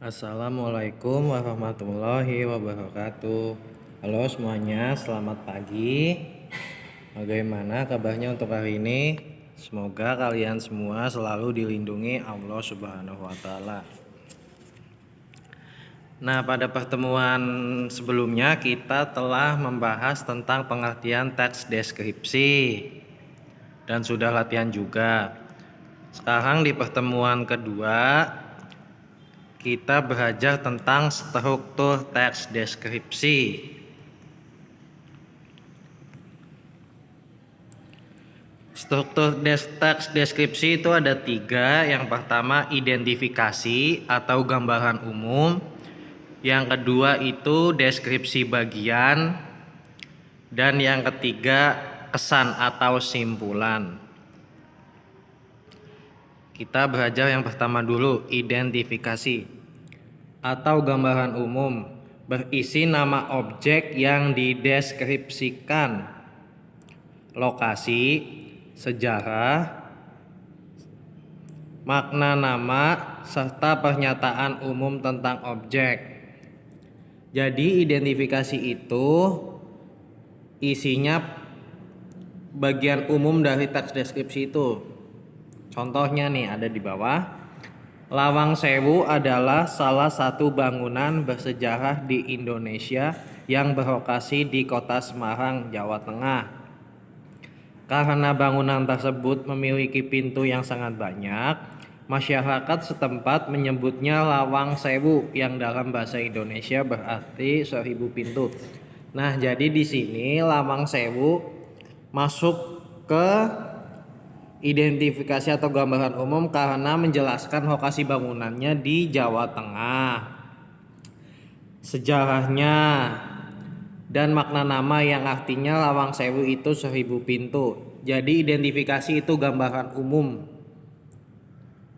Assalamualaikum warahmatullahi wabarakatuh. Halo semuanya, selamat pagi. Bagaimana kabarnya untuk hari ini? Semoga kalian semua selalu dilindungi Allah Subhanahu wa Ta'ala. Nah, pada pertemuan sebelumnya kita telah membahas tentang pengertian teks deskripsi dan sudah latihan juga. Sekarang di pertemuan kedua kita belajar tentang struktur teks deskripsi. Struktur teks deskripsi itu ada 3. Yang pertama identifikasi atau gambaran umum. Yang kedua itu deskripsi bagian. Dan yang ketiga kesan atau simpulan. Kita belajar yang pertama dulu, identifikasi atau gambaran umum, berisi nama objek yang dideskripsikan, lokasi, sejarah, makna nama, serta pernyataan umum tentang objek. Jadi identifikasi itu isinya bagian umum dari teks deskripsi itu. Contohnya nih ada di bawah. Lawang Sewu adalah salah satu bangunan bersejarah di Indonesia yang berlokasi di Kota Semarang, Jawa Tengah. Karena bangunan tersebut memiliki pintu yang sangat banyak, masyarakat setempat menyebutnya Lawang Sewu yang dalam bahasa Indonesia berarti 1000 pintu. Nah, jadi di sini Lawang Sewu masuk ke identifikasi atau gambaran umum karena menjelaskan lokasi bangunannya di Jawa Tengah, sejarahnya, dan makna nama yang artinya Lawang Sewu itu 1000 pintu. Jadi identifikasi itu gambaran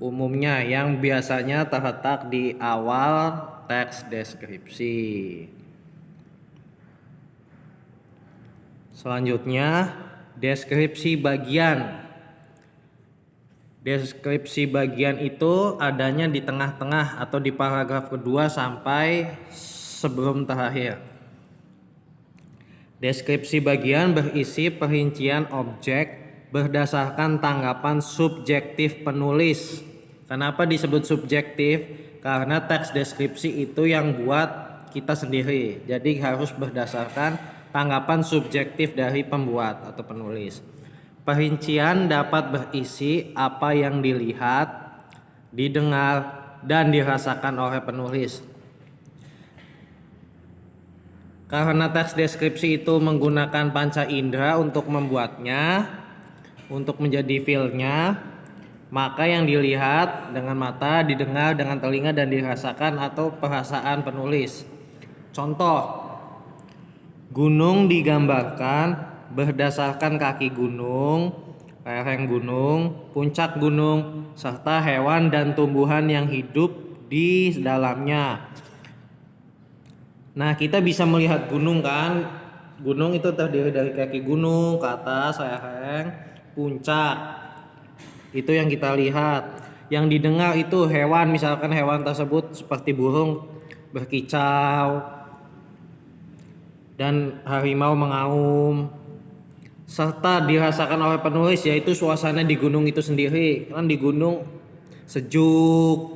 umumnya yang biasanya terletak di awal teks deskripsi. Selanjutnya deskripsi bagian. Deskripsi bagian itu adanya di tengah-tengah atau di paragraf kedua sampai sebelum terakhir. Deskripsi bagian berisi perincian objek berdasarkan tanggapan subjektif penulis. Kenapa disebut subjektif? Karena teks deskripsi itu yang buat kita sendiri. Jadi harus berdasarkan tanggapan subjektif dari pembuat atau penulis. Perincian dapat berisi apa yang dilihat, didengar, dan dirasakan oleh penulis. Karena teks deskripsi itu menggunakan panca indera untuk membuatnya, untuk menjadi feel-nya, maka yang dilihat dengan mata, didengar dengan telinga, dan dirasakan atau perasaan penulis. Contoh, gunung digambarkan berdasarkan kaki gunung, lereng gunung, puncak gunung, serta hewan dan tumbuhan yang hidup di dalamnya. Nah, kita bisa melihat gunung kan. Gunung itu terdiri dari kaki gunung, ke atas, lereng, puncak. Itu yang kita lihat. Yang didengar itu hewan, misalkan hewan tersebut seperti burung berkicau dan harimau mengaum. Serta dirasakan oleh penulis yaitu suasana di gunung itu sendiri. Kan di gunung sejuk,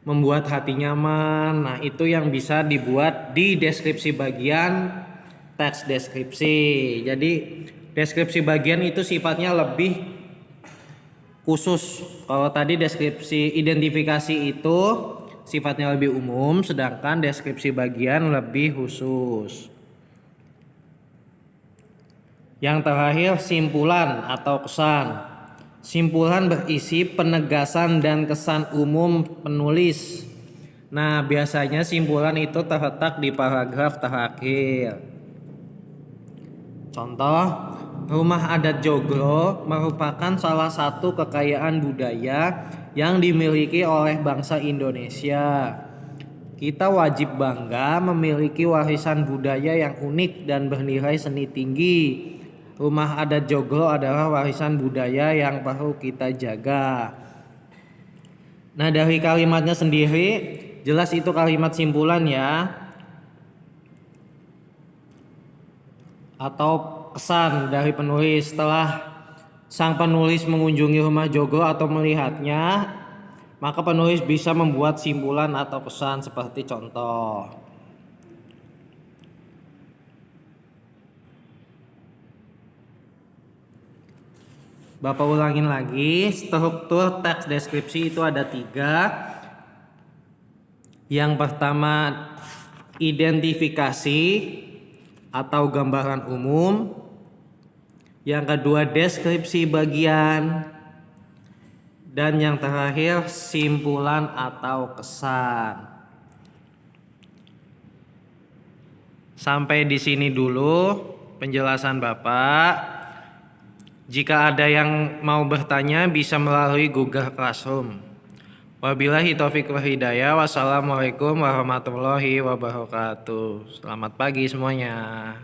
membuat hati nyaman. Nah, itu yang bisa dibuat di deskripsi bagian teks deskripsi. Jadi deskripsi bagian itu sifatnya lebih khusus. Kalau tadi deskripsi identifikasi itu sifatnya lebih umum, sedangkan deskripsi bagian lebih khusus. Yang terakhir simpulan atau kesan. Simpulan berisi penegasan dan kesan umum penulis. Nah, biasanya simpulan itu terletak di paragraf terakhir. Contoh, rumah adat Joglo merupakan salah satu kekayaan budaya yang dimiliki oleh bangsa Indonesia. Kita wajib bangga memiliki warisan budaya yang unik dan bernilai seni tinggi. Rumah adat Joglo adalah warisan budaya yang perlu kita jaga. Nah, dari kalimatnya sendiri jelas itu kalimat simpulan ya, atau kesan dari penulis. Setelah sang penulis mengunjungi rumah Jogo atau melihatnya, maka penulis bisa membuat simpulan atau pesan seperti contoh. Bapak ulangin lagi, struktur teks deskripsi itu ada 3. Yang pertama identifikasi atau gambaran umum. Yang kedua deskripsi bagian. Dan yang terakhir simpulan atau kesan. Sampai di sini dulu penjelasan Bapak. Jika ada yang mau bertanya bisa melalui Google Classroom. Wabillahi taufiq wal hidayah. Wassalamualaikum warahmatullahi wabarakatuh. Selamat pagi semuanya.